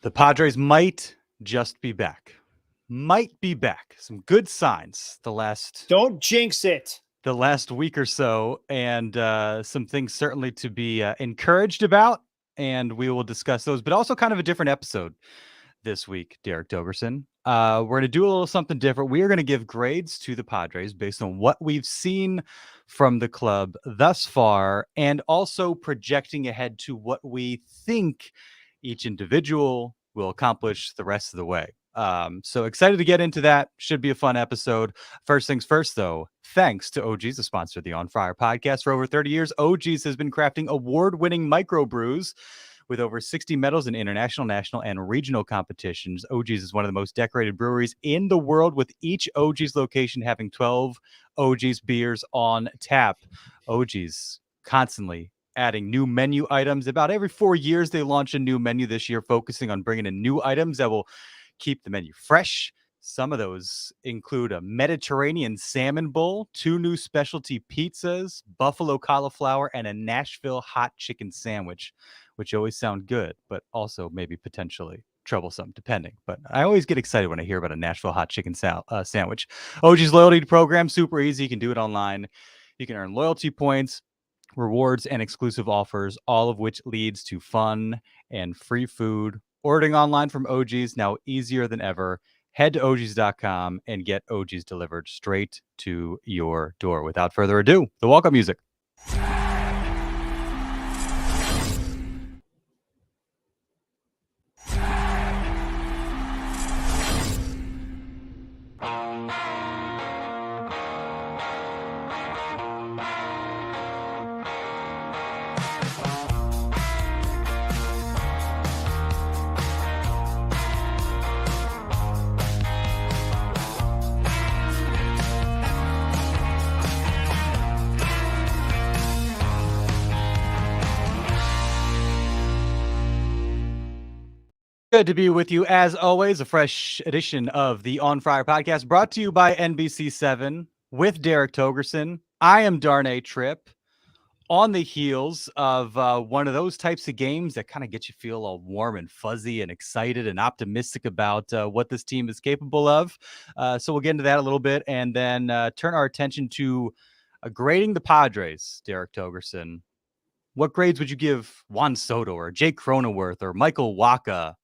The Padres might just be back. Might be back. Some good signs Don't jinx it. the last week or so, and some things certainly to be encouraged about, and we will discuss those, but also kind of a different episode this week, Derek Dogerson. We're going to do a little something different. We are going to give grades to the Padres based on what we've seen from the club thus far, and also projecting ahead to what we think each individual will accomplish the rest of the way. So excited to get into that. Should be a fun episode. First things first, though, thanks to OG's, the sponsor of the On Friar podcast. For over 30 years, OG's has been crafting award-winning microbrews with over 60 medals in international, national, and regional competitions. OG's is one of the most decorated breweries in the world, with each OG's location having 12 OG's beers on tap. OG's constantly adding new menu items. About every 4 years, they launch a new menu. This year, focusing on bringing in new items that will keep the menu fresh. Some of those include a Mediterranean salmon bowl, 2 new specialty pizzas, buffalo cauliflower, and a Nashville hot chicken sandwich, which always sound good, but also maybe potentially troublesome, depending. But I always get excited when I hear about a Nashville hot chicken sandwich. OG's loyalty program, super easy. You can do it online. You can earn loyalty points, rewards, and exclusive offers, all of which leads to fun and free food. Ordering online from OG's now easier than ever. Head to OG's.com and get OG's delivered straight to your door. Without further ado, the welcome music. Good to be with you, as always. A fresh edition of the On Friar podcast, brought to you by NBC 7 with Derek Togerson. I am Darnay Tripp, on the heels of one of those types of games that kind of get you feel all warm and fuzzy and excited and optimistic about what this team is capable of. So we'll get into that a little bit, and then turn our attention to grading the Padres, Derek Togerson. What grades would you give Juan Soto or Jake Cronenworth or Michael Wacha?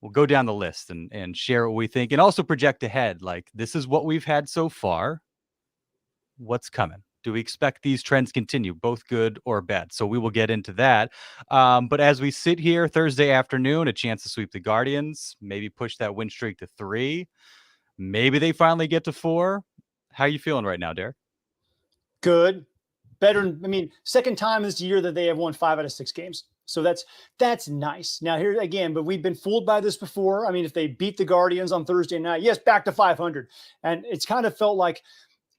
We'll go down the list and share what we think, and also project ahead. Like, this is what we've had so far. What's coming? Do we expect these trends continue, both good or bad? So we will get into that. But as we sit here Thursday afternoon, a chance to sweep the Guardians, maybe push that win streak to 3. Maybe they finally get to 4. How are you feeling right now, Derek? Good. Better. I mean, second time this year that they have won 5 out of 6 games. So that's nice. Now here again, but we've been fooled by this before. I mean, if they beat the Guardians on Thursday night, yes, back to 500. And it's kind of felt like,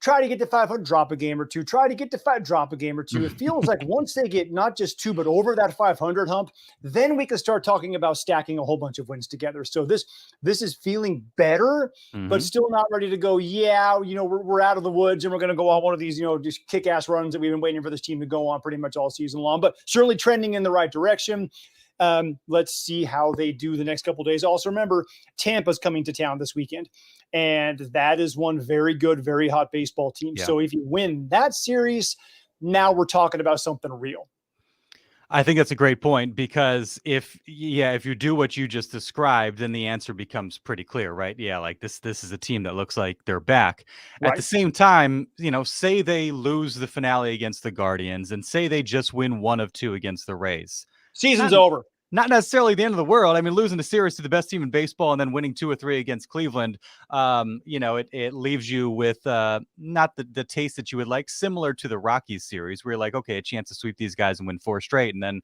try to get to 500, drop a game or two, try to get to 5, drop a game or two. It feels like once they get not just 2, but over that 500 hump, then we can start talking about stacking a whole bunch of wins together. So this is feeling better, but still not ready to go. Yeah, we're out of the woods and we're going to go on one of these, just kick-ass runs that we've been waiting for this team to go on pretty much all season long, but certainly trending in the right direction. Let's see how they do the next couple of days. Also, remember, Tampa's coming to town this weekend, and that is one very good, very hot baseball team. Yeah. So if you win that series, now we're talking about something real. I think that's a great point, because if you do what you just described, then the answer becomes pretty clear, right? Yeah, like this is a team that looks like they're back. Right. At the same time, say they lose the finale against the Guardians, and say they just win 1 of 2 against the Rays. Season's over. Not necessarily the end of the world. I mean, losing a series to the best team in baseball and then winning 2 or 3 against Cleveland, it leaves you with not the taste that you would like, similar to the Rockies series, where you're like, okay, a chance to sweep these guys and win 4 straight, and then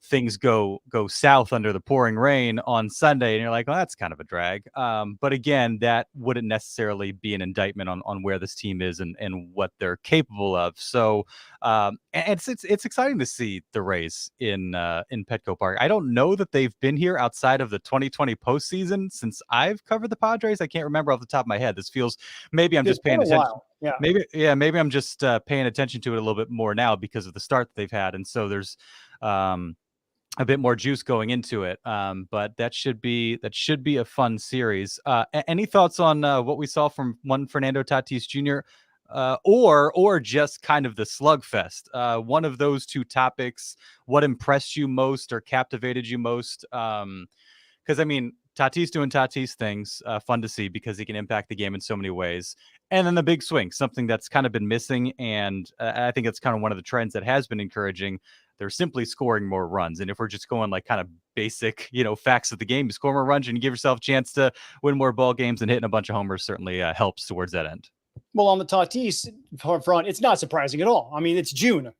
things go south under the pouring rain on Sunday, and you're like, well, that's kind of a drag. But again, that wouldn't necessarily be an indictment on where this team is and what they're capable of. So it's exciting to see the Rays in Petco Park. I don't know that they've been here outside of the 2020 postseason since I've covered the Padres. I can't remember off the top of my head. This feels, maybe I'm just paying attention. Yeah. Maybe I'm just paying attention to it a little bit more now because of the start that they've had. And so there's a bit more juice going into it. But that should be a fun series. Any thoughts on what we saw from one Fernando Tatis Jr. Or just kind of the slugfest? One of those two topics. What impressed you most or captivated you most? Because I mean, Tatis doing Tatis things, fun to see because he can impact the game in so many ways. And then the big swing, something that's kind of been missing, and I think it's kind of one of the trends that has been encouraging. They're simply scoring more runs, and if we're just going like kind of basic, facts of the game, you score more runs and you give yourself a chance to win more ball games, and hitting a bunch of homers certainly helps towards that end. Well, on the Tatis front, it's not surprising at all. I mean, it's June.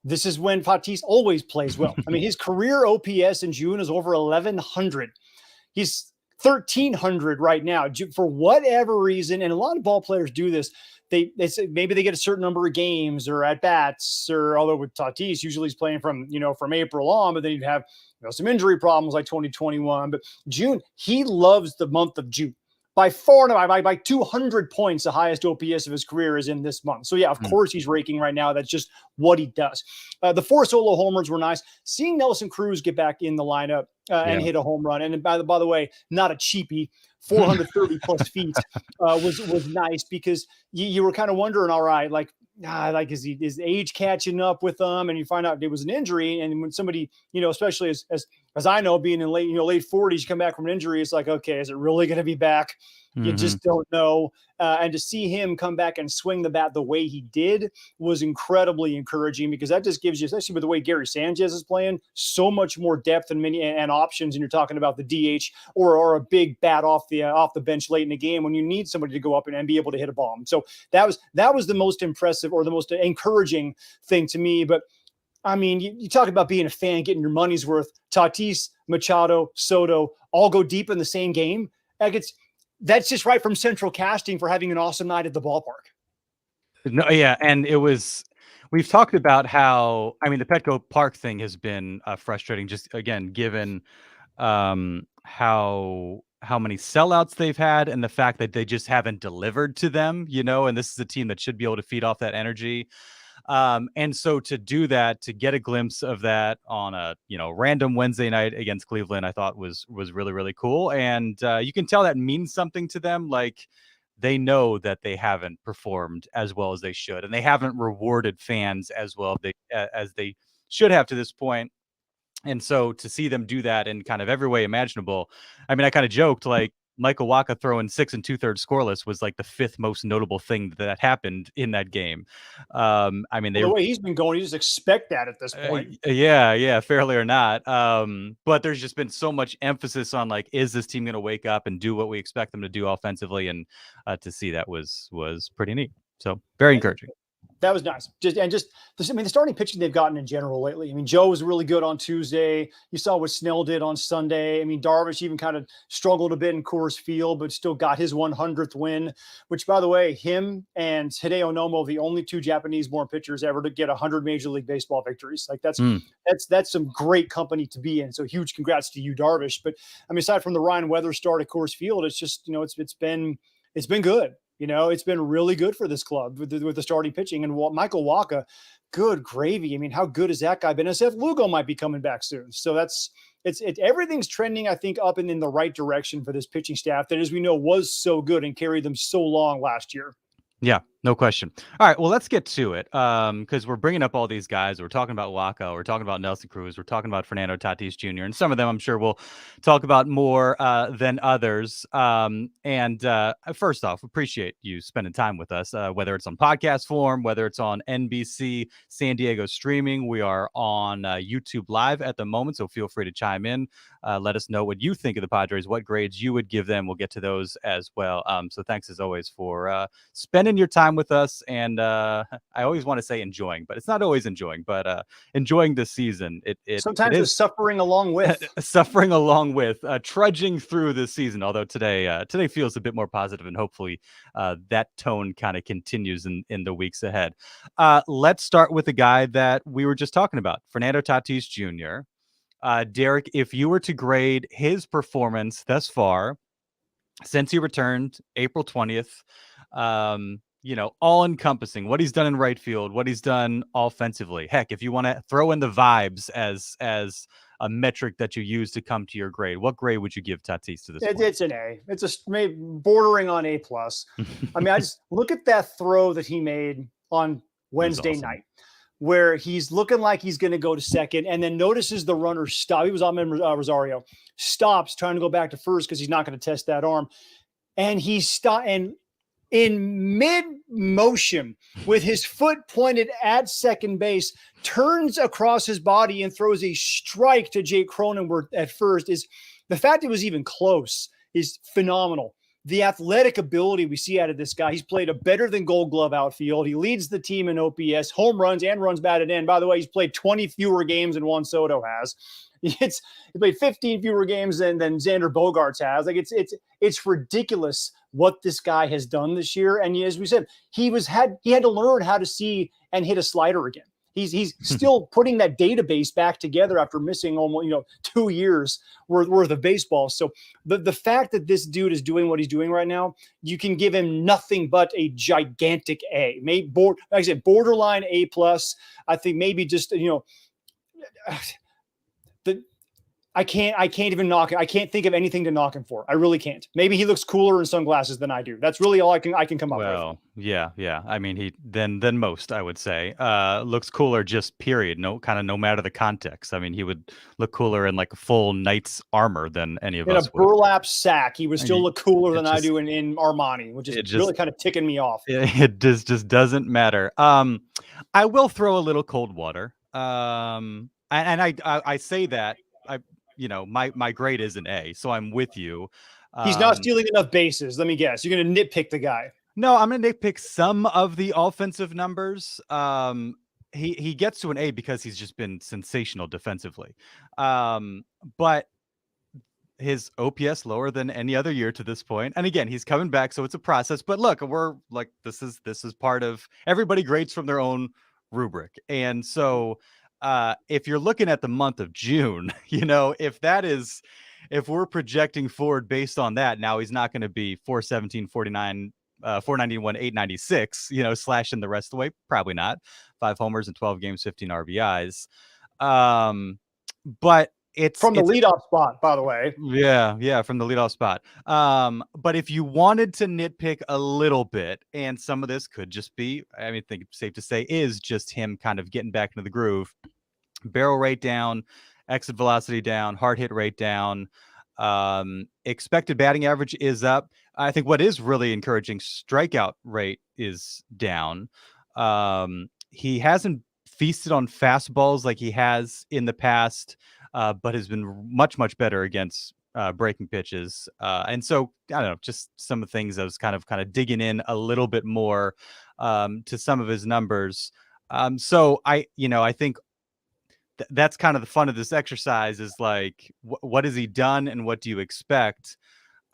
This is when Tatis always plays well. I mean, his career OPS in June is over 1,100. He's 1,300 right now. For whatever reason, and a lot of ball players do this, they say maybe they get a certain number of games or at bats, or although with Tatis, usually he's playing from April on, but then you'd have some injury problems like 2021. But June, he loves the month of June. By far, by 200 points, the highest OPS of his career is in this month. So, yeah, of course he's raking right now. That's just what he does. The 4 solo homers were nice. Seeing Nelson Cruz get back in the lineup and hit a home run. And by the way, not a cheapie, 430 plus feet was nice, because you were kind of wondering, all right, is age catching up with them? And you find out it was an injury. And when somebody, especially as I know, being in late 40s, you come back from an injury, it's like, okay, is it really going to be back? You just don't know. And to see him come back and swing the bat the way he did was incredibly encouraging, because that just gives you, especially with the way Gary Sanchez is playing, so much more depth and options. And you're talking about the DH or a big bat off the bench late in the game when you need somebody to go up and be able to hit a bomb. So that was the most impressive or the most encouraging thing to me. But I mean, you talk about being a fan, getting your money's worth. Tatis, Machado, Soto all go deep in the same game. That's just right from central casting for having an awesome night at the ballpark. No, yeah, and we've talked about how, I mean, the Petco Park thing has been frustrating, just again, given how many sellouts they've had and the fact that they just haven't delivered to them, and this is a team that should be able to feed off that energy. And so to do that, to get a glimpse of that on a random Wednesday night against Cleveland, I thought was really, really cool. And you can tell that means something to them. Like, they know that they haven't performed as well as they should, and they haven't rewarded fans as well as they should have to this point. And so to see them do that in kind of every way imaginable, I mean, I kind of joked, like, Michael Wacha throwing 6 2/3 scoreless was like the 5th most notable thing that happened in that game. I mean, the way he's been going, you just expect that at this point. Yeah, fairly or not. But there's just been so much emphasis on, like, is this team going to wake up and do what we expect them to do offensively? And to see that was pretty neat. So very encouraging. That was nice. The starting pitching they've gotten in general lately. I mean, Joe was really good on Tuesday. You saw what Snell did on Sunday. I mean, Darvish even kind of struggled a bit in Coors Field, but still got his 100th win, which, by the way, him and Hideo Nomo, the only 2 Japanese-born pitchers ever to get 100 Major League Baseball victories. Like, that's some great company to be in. So huge congrats to you, Darvish. But I mean, aside from the Ryan Weathers start at Coors Field, it's just, it's been good. It's been really good for this club with the starting pitching. And Michael Wacha, good gravy. I mean, how good has that guy been? SF Lugo might be coming back soon. So everything's trending, I think, up and in the right direction for this pitching staff that, as we know, was so good and carried them so long last year. Yeah, no question. All right, well, let's get to it, because we're bringing up all these guys. We're talking about Wacha. We're talking about Nelson Cruz. We're talking about Fernando Tatis Jr. And some of them I'm sure we'll talk about more than others. First off, appreciate you spending time with us, whether it's on podcast form, whether it's on NBC San Diego streaming. We are on YouTube Live at the moment, so feel free to chime in. Let us know what you think of the Padres, what grades you would give them. We'll get to those as well. So thanks, as always, for spending your time with us. And I always want to say enjoying, but it's not always enjoying, but enjoying this season. Sometimes it's suffering along with. Suffering along with, trudging through this season. Although today feels a bit more positive, and hopefully that tone kind of continues in the weeks ahead. Let's start with the guy that we were just talking about, Fernando Tatis Jr. Derek, if you were to grade his performance thus far since he returned April 20th, all encompassing, what he's done in right field, what he's done offensively. Heck, if you want to throw in the vibes as a metric that you use to come to your grade, what grade would you give Tatis to this point? It's an A. It's maybe bordering on A plus. I mean, I just look at that throw that he made on Wednesday night, where he's looking like he's going to go to second, and then notices the runner stop. He was on Rosario, stops trying to go back to first because he's not going to test that arm, and he stopped and in mid motion with his foot pointed at second base, turns across his body and throws a strike to Jake Cronenworth at first. Is the fact it was even close is phenomenal. The athletic ability we see out of this guy. He's played a better than Gold Glove outfield. He leads the team in OPS, home runs, and runs batted in. By the way, he's played 20 fewer games than Juan Soto has. He played 15 fewer games than Xander Bogaerts has. Like it's ridiculous what this guy has done this year. And as we said, he had to learn how to see and hit a slider again. He's still putting that database back together after missing almost 2 years worth of baseball. So the fact that this dude is doing what he's doing right now, you can give him nothing but a gigantic A. Maybe like I said, borderline A plus. I think maybe just I can't even knock it. I can't think of anything to knock him for. I really can't. Maybe he looks cooler in sunglasses than I do. That's really all I can come up with. Well, yeah. I mean, he than most, I would say. Looks cooler, just period. No matter the context. I mean, he would look cooler in like a full knight's armor than any of us. In a burlap sack, he would still look cooler than I do in Armani, which is really kind of ticking me off. It just doesn't matter. I will throw a little cold water. And I say that. My grade is an A, so I'm with you. He's not stealing enough bases. Let me guess. You're going to nitpick the guy. No, I'm going to nitpick some of the offensive numbers. He gets to an A because he's just been sensational defensively. But his OPS lower than any other year to this point. And again, he's coming back, so it's a process. But look, we're like, this is part of everybody grades from their own rubric. And so if you're looking at the month of June, if we're projecting forward based on that, now he's not going to be 417, 49, 491, 896, slashing the rest of the way. Probably not. 5 homers in 12 games, 15 RBIs. But it's from the leadoff spot, by the way. Yeah, from the leadoff spot. But if you wanted to nitpick a little bit, and some of this could just be, I think it's safe to say, is just him kind of getting back into the groove. Barrel rate down, exit velocity down, hard hit rate down. Expected batting average is up. I think what is really encouraging, strikeout rate is down. He hasn't feasted on fastballs like he has in the past, but has been much, much better against breaking pitches. And so, I don't know, just some of the things I was kind of digging in a little bit more to some of his numbers. So I think that's kind of the fun of this exercise is like, what has he done and what do you expect?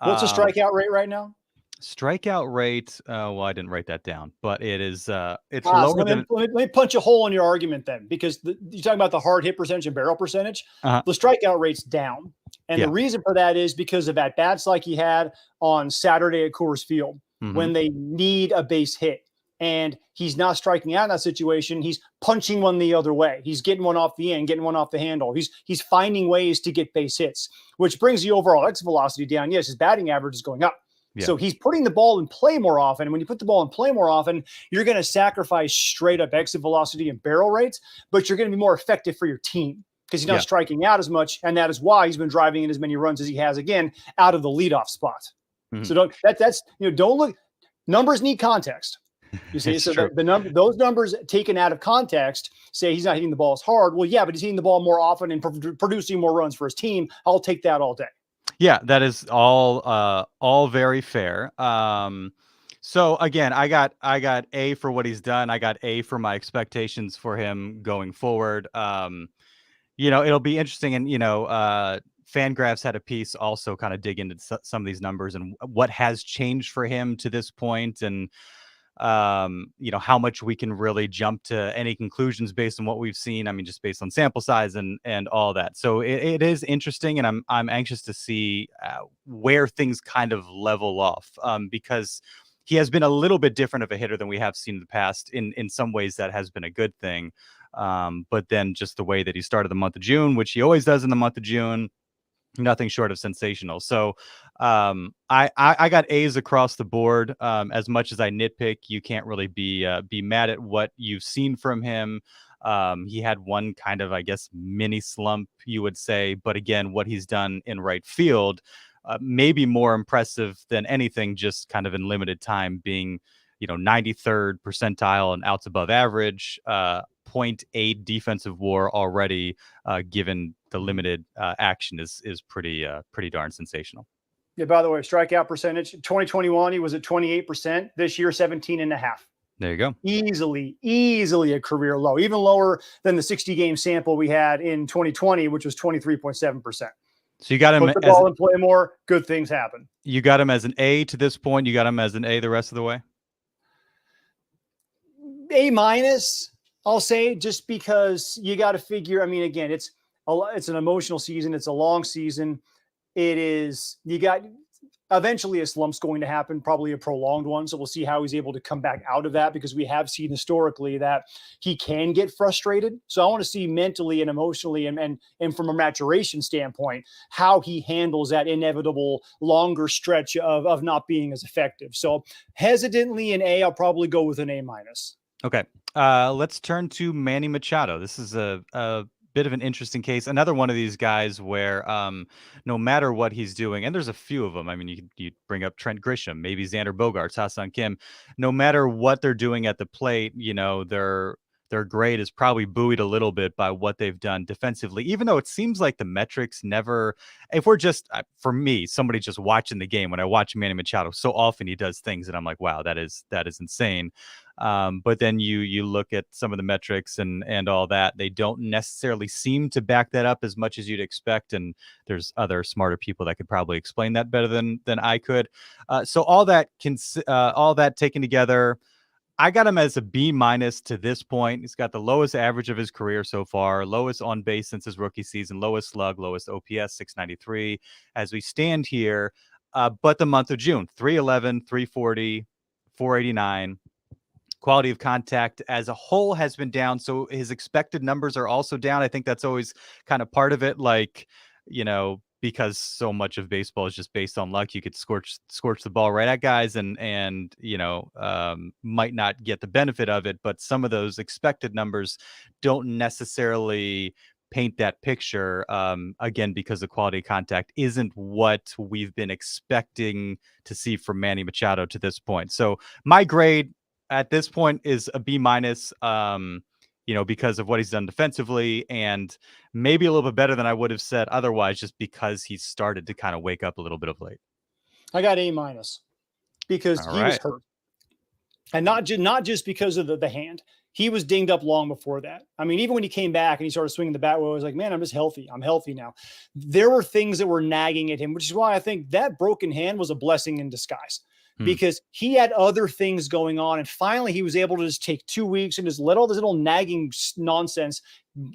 What's the strikeout rate right now? Strikeout rate. Well, I didn't write that down, but it is. It's lower than. Let me punch a hole in your argument then, because you're talking about the hard hit percentage and barrel percentage. The strikeout rate's down, and the reason for that is because of at bats like he had on Saturday at Coors Field when they need a base hit, and he's not striking out in that situation. He's punching one the other way. He's getting one off the end, getting one off the handle. He's finding ways to get base hits, which brings the overall exit velocity down. Yes, his batting average is going up. Yeah. So he's putting the ball in play more often. And when you put the ball in play more often, you're going to sacrifice straight up exit velocity and barrel rates, but you're going to be more effective for your team because he's not striking out as much. And that is why he's been driving in as many runs as he has, again, out of the leadoff spot. So don't look, numbers need context. You see, so those numbers taken out of context say he's not hitting the ball as hard. Well, yeah, but he's hitting the ball more often and producing more runs for his team. I'll take that all day. Yeah, that is all very fair. So again, I got A for what he's done. I got A for my expectations for him going forward. It'll be interesting, and Fangraphs had a piece also kind of dig into some of these numbers and what has changed for him to this point, and how much we can really jump to any conclusions based on what we've seen. I mean, just based on sample size and all that. So it is interesting, and I'm anxious to see where things kind of level off, because he has been a little bit different of a hitter than we have seen in the past. In some ways, that has been a good thing. But then just the way that he started the month of June, which he always does in the month of June, nothing short of sensational. So I got A's across the board. As much as I nitpick, you can't really be mad at what you've seen from him. He had one kind of, I guess, mini slump, you would say. But again, what he's done in right field, maybe more impressive than anything, just kind of in limited time, being 93rd percentile and outs above average, point 0.8 defensive WAR already, given the limited action is pretty darn sensational. Yeah, by the way, strikeout percentage, 2021, he was at 28%. This year, 17.5. There you go. Easily a career low, even lower than the 60-game sample we had in 2020, which was 23.7%. So you got him put the ball and play more, good things happen. You got him as an A to this point. You got him as an A the rest of the way? A-, I'll say, just because you got to figure, I mean, again, it's an emotional season. It's a long season. Eventually a slump's going to happen, probably a prolonged one. So we'll see how he's able to come back out of that, because we have seen historically that he can get frustrated. So I want to see mentally and emotionally and from a maturation standpoint, how he handles that inevitable longer stretch of not being as effective. So hesitantly an A, I'll probably go with an A-. Okay. Let's turn to Manny Machado. This is a bit of an interesting case. Another one of these guys where no matter what he's doing, and there's a few of them. I mean, you bring up Trent Grisham, maybe Xander Bogaerts, Ha-Seong Kim. No matter what they're doing at the plate, their grade is probably buoyed a little bit by what they've done defensively, even though it seems like the metrics never, if we're just, for me, somebody just watching the game, when I watch Manny Machado, so often he does things that I'm like, wow, that is insane. But then you look at some of the metrics and all that, they don't necessarily seem to back that up as much as you'd expect. And there's other smarter people that could probably explain that better than I could. So all that taken together, I got him as a B- to this point. He's got the lowest average of his career so far, lowest on base since his rookie season, lowest slug, lowest OPS, 693 as we stand here. But the month of June, 311, 340, 489. Quality of contact as a whole has been down. So his expected numbers are also down. I think that's always kind of part of it. Like, because so much of baseball is just based on luck, you could scorch the ball right at guys and might not get the benefit of it. But some of those expected numbers don't necessarily paint that picture, again, because the quality of contact isn't what we've been expecting to see from Manny Machado to this point. So my grade at this point is a B-, because of what he's done defensively, and maybe a little bit better than I would have said otherwise, just because he's started to kind of wake up a little bit of late. I got A- because he was hurt, and not just because of the hand. He was dinged up long before that. I mean, even when he came back and he started swinging the bat, well, I was like, man, I'm just healthy. I'm healthy now. There were things that were nagging at him, which is why I think that broken hand was a blessing in disguise. Because he had other things going on. And finally, he was able to just take 2 weeks and just let all this little nagging nonsense,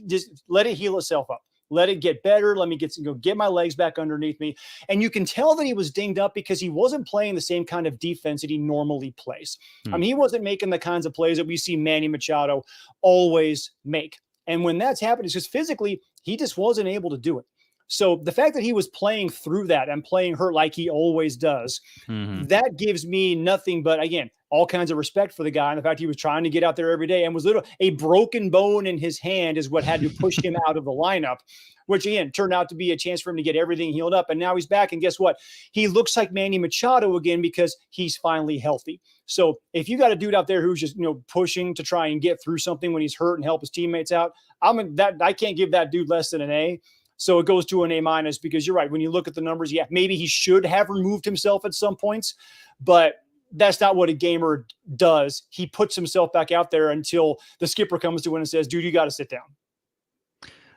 just let it heal itself up. Let it get better. Let me get my legs back underneath me. And you can tell that he was dinged up because he wasn't playing the same kind of defense that he normally plays. I mean, he wasn't making the kinds of plays that we see Manny Machado always make. And when that's happened, it's just physically, he just wasn't able to do it. So the fact that he was playing through that and playing hurt like he always does, that gives me nothing but, again, all kinds of respect for the guy. And the fact he was trying to get out there every day and was literally a broken bone in his hand is what had to push him out of the lineup, which again turned out to be a chance for him to get everything healed up. And now he's back. And guess what? He looks like Manny Machado again because he's finally healthy. So if you got a dude out there who's just, pushing to try and get through something when he's hurt and help his teammates out, I can't give that dude less than an A. So it goes to an A- because you're right. When you look at the numbers, yeah, maybe he should have removed himself at some points, but that's not what a gamer does. He puts himself back out there until the skipper comes to him and says, dude, you got to sit down.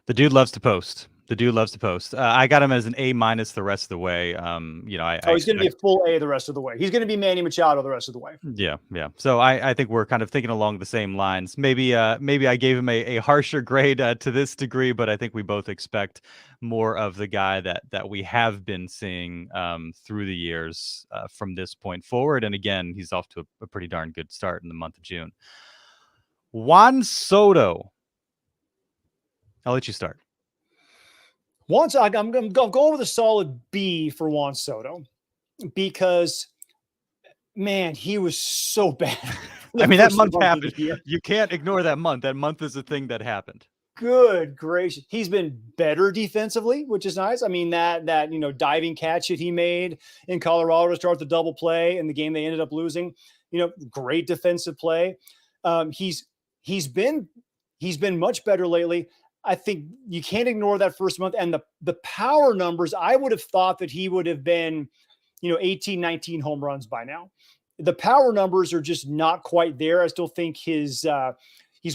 The dude loves to post. I got him as an A- the rest of the way. He's going to be a full A the rest of the way. He's going to be Manny Machado the rest of the way. Yeah. So I think we're kind of thinking along the same lines. Maybe I gave him a harsher grade to this degree, but I think we both expect more of the guy that we have been seeing through the years from this point forward. And again, he's off to a pretty darn good start in the month of June. Juan Soto. I'll let you start. I'm going with a solid B for Juan Soto because, man, he was so bad. I mean, that month of happened. the year. You can't ignore that month. That month is a thing that happened. Good gracious. He's been better defensively, which is nice. I mean, that diving catch that he made in Colorado to start the double play in the game they ended up losing, great defensive play. He's been much better lately. I think you can't ignore that first month and the power numbers. I would have thought that he would have been, 18, 19 home runs by now. The power numbers are just not quite there. I still think he's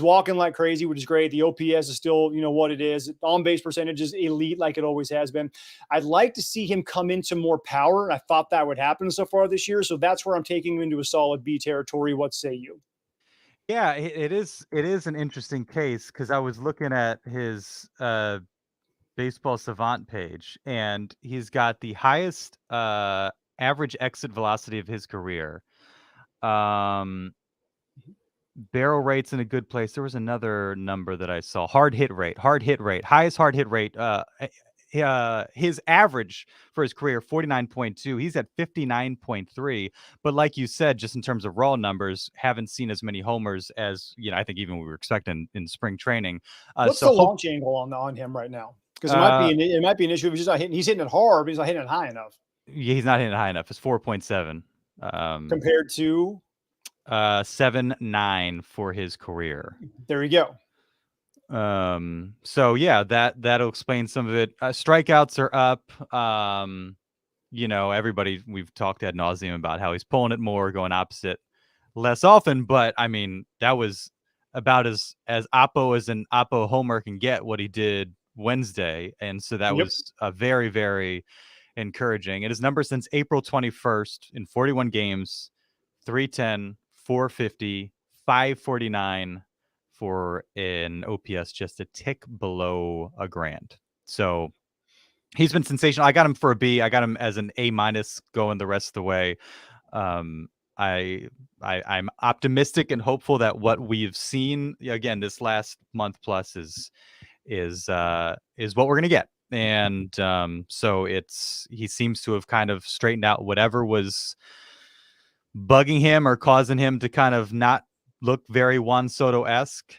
walking like crazy, which is great. The OPS is still, what it is. On-base percentage is elite like it always has been. I'd like to see him come into more power. I thought that would happen so far this year. So that's where I'm taking him into a solid B territory. What say you? Yeah, it is. It is an interesting case because I was looking at his baseball savant page, and he's got the highest average exit velocity of his career. Barrel rate's in a good place. There was another number that I saw. Hard hit rate, highest hard hit rate. His average for his career 49.2. He's at 59.3. But like you said, just in terms of raw numbers, haven't seen as many homers as I think even we were expecting in spring training. What's the launch angle on him right now? Because it might be an issue if he's just not hitting. He's hitting it hard, but he's not hitting it high enough. Yeah, he's not hitting it high enough. It's 4.7 compared to 7.9 for his career. There you go. So yeah, that'll explain some of it. Strikeouts are up. Everybody, we've talked ad nauseum about how he's pulling it more, going opposite less often, but I mean, that was about as oppo as an oppo homer can get, what he did Wednesday. And so that was a very, very encouraging. And his number since April 21st in 41 games, 310, 450, 549 for an OPS just a tick below a grand. So he's been sensational. I got him for a B. I got him as an A- going the rest of the way. I'm optimistic and hopeful that what we've seen again this last month plus is what we're gonna get. And so he seems to have kind of straightened out whatever was bugging him or causing him to kind of not look very Juan Soto-esque.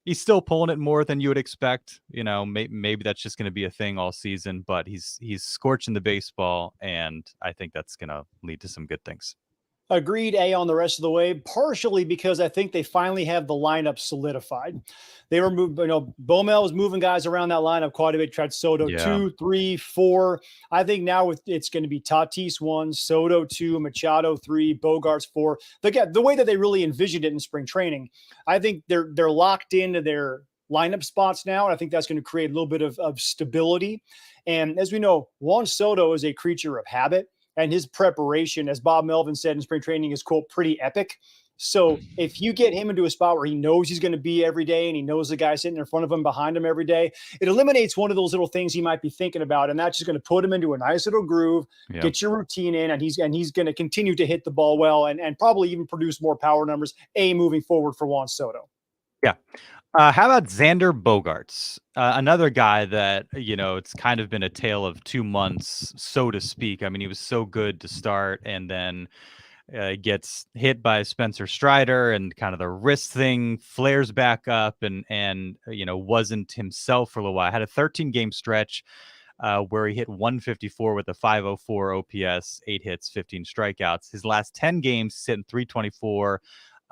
He's still pulling it more than you would expect. Maybe that's just going to be a thing all season, but he's scorching the baseball, and I think that's going to lead to some good things. Agreed, A on the rest of the way, partially because I think they finally have the lineup solidified. They were moving, Bomel was moving guys around that lineup quite a bit. Tried Soto 2, 3, 4. I think now it's going to be Tatis 1, Soto 2, Machado 3, Bogaerts 4. The way that they really envisioned it in spring training, I think they're locked into their lineup spots now. And I think that's going to create a little bit of stability. And as we know, Juan Soto is a creature of habit. And his preparation, as Bob Melvin said in spring training, is, quote, pretty epic. So if you get him into a spot where he knows he's going to be every day and he knows the guy sitting in front of him, behind him every day, it eliminates one of those little things he might be thinking about. And that's just going to put him into a nice little groove, get your routine in, and he's going to continue to hit the ball well and probably even produce more power numbers, moving forward for Juan Soto. Yeah. How about Xander Bogaerts? Another guy that, it's kind of been a tale of 2 months, so to speak. I mean, he was so good to start and then gets hit by Spencer Strider and kind of the wrist thing flares back up and wasn't himself for a little while. Had a 13-game stretch where he hit 154 with a 504 OPS, 8 hits, 15 strikeouts. His last 10 games, he's hitting 324.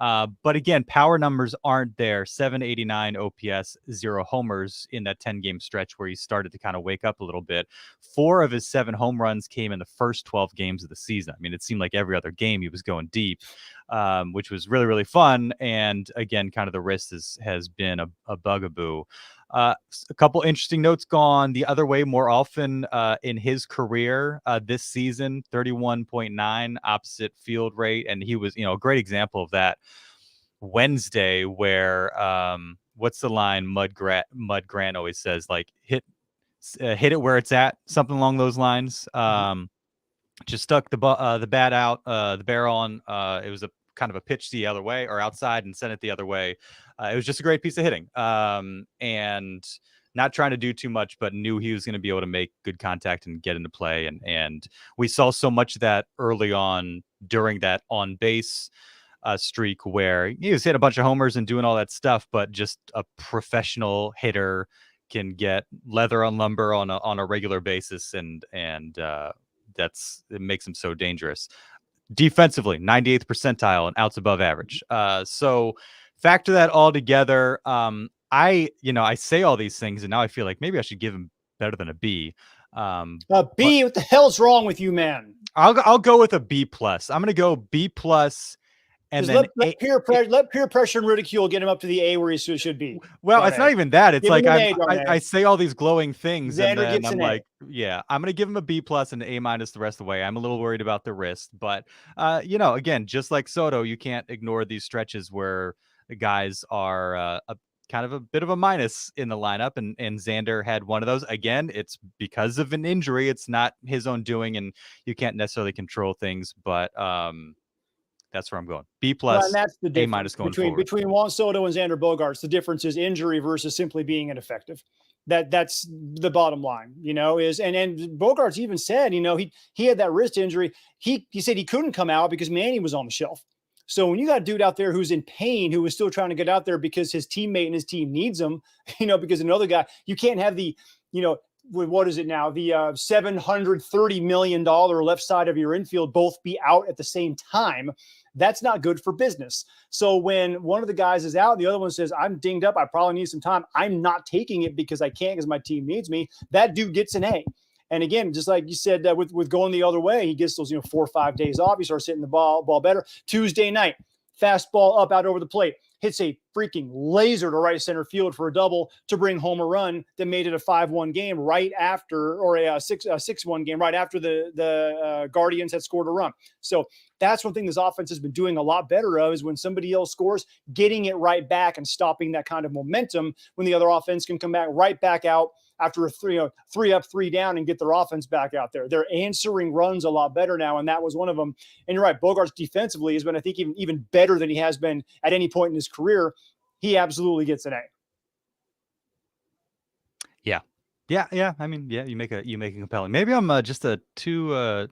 But again, power numbers aren't there. 789 OPS, 0 homers in that 10-game stretch where he started to kind of wake up a little bit. 4 of his 7 home runs came in the first 12 games of the season. I mean, it seemed like every other game he was going deep, which was really, really fun. And again, kind of the wrist has been a bugaboo. A couple interesting notes gone the other way more often in his career this season, 31.9 opposite field rate. And he was, a great example of that Wednesday where what's the line Mud Grant always says, like hit it where it's at, something along those lines. Just stuck the bat out, the barrel on. It was a kind of a pitch the other way or outside and send it the other way. It was just a great piece of hitting. And not trying to do too much, but knew he was going to be able to make good contact and get into play. And we saw so much of that early on during that on base streak where he was hitting a bunch of homers and doing all that stuff, but just a professional hitter can get leather on lumber on a regular basis. And it makes him so dangerous. Defensively, 98th percentile and outs above average. So factor that all together. I say all these things and now I feel like maybe I should give him better than a B. B, what the hell's wrong with you, man? I'll go with a B plus. I'm going to go B plus. And then let peer pressure and ridicule get him up to the A where he should be. Well, it's not even that. It's like I say all these glowing things, Xander and then I'm like, A. I'm going to give him a B plus and an A minus the rest of the way. I'm a little worried about the wrist, but again, just like Soto, you can't ignore these stretches where the guys are a kind of a bit of a minus in the lineup, and Xander had one of those. Again, it's because of an injury. It's not his own doing, and you can't necessarily control things, but that's where I'm going. B plus, and that's the A minus going forward. Between Juan Soto and Xander Bogaerts, the difference is injury versus simply being ineffective. That's the bottom line, and Bogaerts even said, he had that wrist injury. He said he couldn't come out because Manny was on the shelf. So when you got a dude out there who's in pain, who is still trying to get out there because his teammate and his team needs him, because another guy, you can't have the, what is it now? The $730 million left side of your infield both be out at the same time. That's not good for business. So when one of the guys is out, the other one says, I'm dinged up, I probably need some time, I'm not taking it because I can't, because my team needs me, that dude gets an A. And again, just like you said, with going the other way, he gets those 4 or 5 days off. He starts hitting the ball better. Tuesday night, fastball up out over the plate, hits a freaking laser to right center field for a double to bring home a run that made it a 5-1 game right after, or a 6-1 game right after the Guardians had scored a run. So that's one thing this offense has been doing a lot better of, is when somebody else scores, getting it right back and stopping that kind of momentum when the other offense can come back right back out after a 3 up, 3 down and get their offense back out there. They're answering runs a lot better now, and that was one of them. And you're right, Bogaerts defensively has been, I think, even better than he has been at any point in his career. He absolutely gets an A. Yeah. I mean, you make it compelling. Maybe I'm just too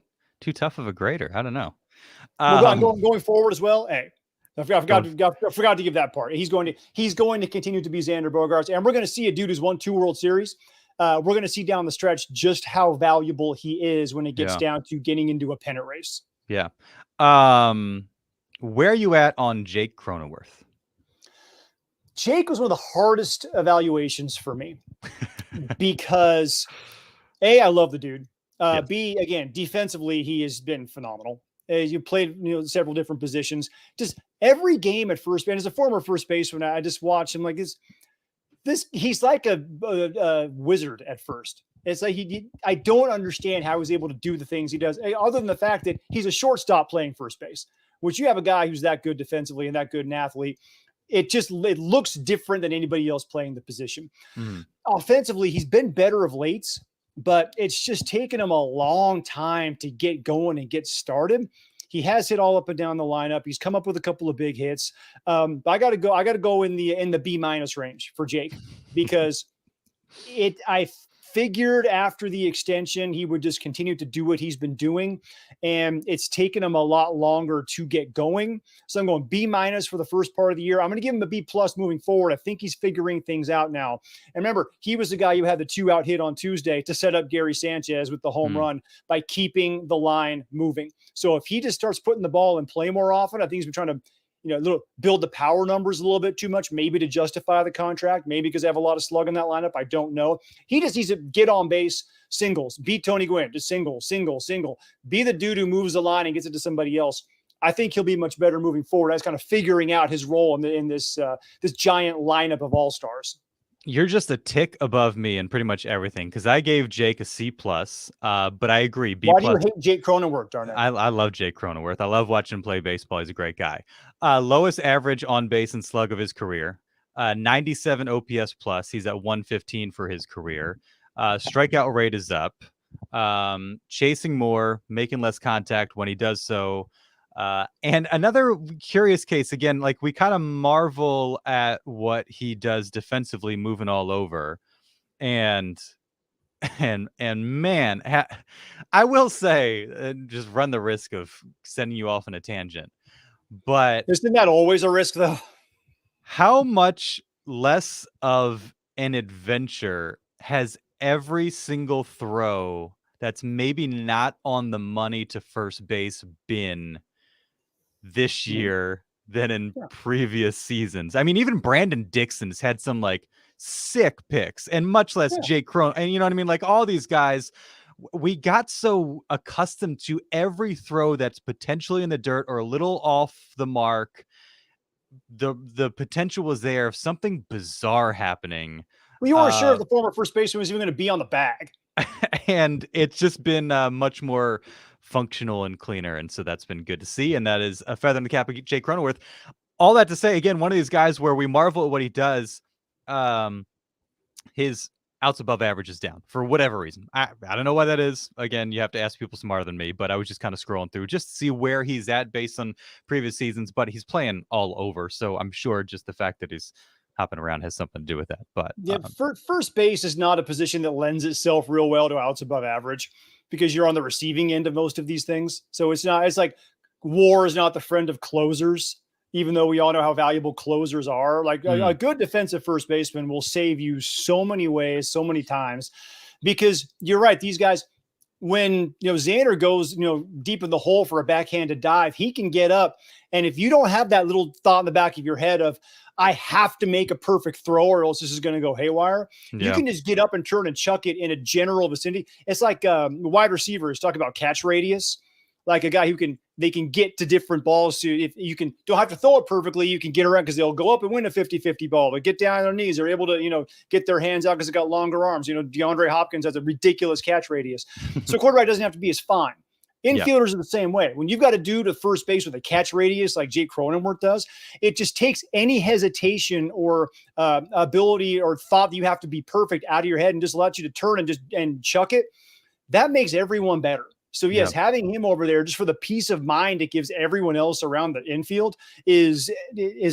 tough of a grader. I don't know. Going forward as well, A. I forgot to give that part. He's going to continue to be Xander Bogaerts, and we're going to see a dude who's won 2 World Series. We're going to see down the stretch just how valuable he is when it gets down to getting into a pennant race. Yeah. Where are you at on Jake Cronenworth? Jake was one of the hardest evaluations for me because A, I love the dude. Yes. B, again, defensively, he has been phenomenal. You played, several different positions. Just every game at first base. As a former first baseman, I just watch him like this. He's like a wizard at first. It's like I don't understand how he's able to do the things he does, other than the fact that he's a shortstop playing first base, which you have a guy who's that good defensively and that good an athlete. It looks different than anybody else playing the position. Offensively, he's been better of late, but it's just taken him a long time to get going and get started. He has hit all up and down the lineup. He's come up with a couple of big hits. I got to go in the B minus range for Jake, because I figured after the extension, he would just continue to do what he's been doing. And it's taken him a lot longer to get going. So I'm going B minus for the first part of the year. I'm going to give him a B plus moving forward. I think he's figuring things out now. And remember, he was the guy who had the 2-out hit on Tuesday to set up Gary Sanchez with the home run by keeping the line moving. So if he just starts putting the ball in play more often, I think he's been trying to build the power numbers a little bit too much, maybe to justify the contract, maybe because they have a lot of slug in that lineup. I don't know. He just needs to get on base, singles, beat Tony Gwynn, just single, be the dude who moves the line and gets it to somebody else. I think he'll be much better moving forward. I was kind of figuring out his role in this giant lineup of all-stars. You're just a tick above me in pretty much everything, because I gave Jake a C plus, but I agree. B+. Why do you hate Jake Cronenworth, Darnay? I love Jake Cronenworth. I love watching him play baseball. He's a great guy. Lowest average on base and slug of his career, 97 OPS plus. He's at 115 for his career. Strikeout rate is up. Chasing more, making less contact when he does so. And another curious case, again, like we kind of marvel at what he does defensively, moving all over. And man, I will say, just run the risk of sending you off on a tangent, but Isn't that always a risk, though? how much less of an adventure has every single throw that's maybe not on the money to first base been this year than in previous seasons? I mean, even Brandon Dixon's had some like sick picks, and much less Jake Cron. And you know what I mean? Like all these guys, we got so accustomed to every throw that's potentially in the dirt or a little off the mark. The potential was there of something bizarre happening. We weren't sure if the former first baseman was even going to be on the bag. And it's just been much more functional and cleaner. And so that's been good to see. And that is a feather in the cap of Jake Cronenworth. All that to say, again, one of these guys where we marvel at what he does. His outs above average is down for whatever reason. I don't know why that is. Again, you have to ask people smarter than me, but I was just kind of scrolling through just to see where he's at based on previous seasons, but he's playing all over. So I'm sure just the fact that he's hopping around has something to do with that. But yeah, first base is not a position that lends itself real well to outs above average because you're on the receiving end of most of these things. So it's like WAR is not the friend of closers, even though we all know how valuable closers are. Like a good defensive first baseman will save you so many ways, so many times, because you're right. These guys, when Xander goes deep in the hole for a backhanded dive, he can get up, and if you don't have that little thought in the back of your head of I have to make a perfect throw or else this is going to go haywire, you can just get up and turn and chuck it in a general vicinity. It's like wide receivers talk about catch radius, like a guy who they can get to different balls. So if you don't have to throw it perfectly, you can get around because they'll go up and win a 50-50 ball, but get down on their knees. They're able to, get their hands out because they got longer arms. DeAndre Hopkins has a ridiculous catch radius. So quarterback doesn't have to be as fine. Infielders are the same way. When you've got to do to first base with a catch radius like Jake Cronenworth does, it just takes any hesitation or ability or thought that you have to be perfect out of your head and just allows you to turn and chuck it. That makes everyone better. So yes, having him over there just for the peace of mind it gives everyone else around the infield is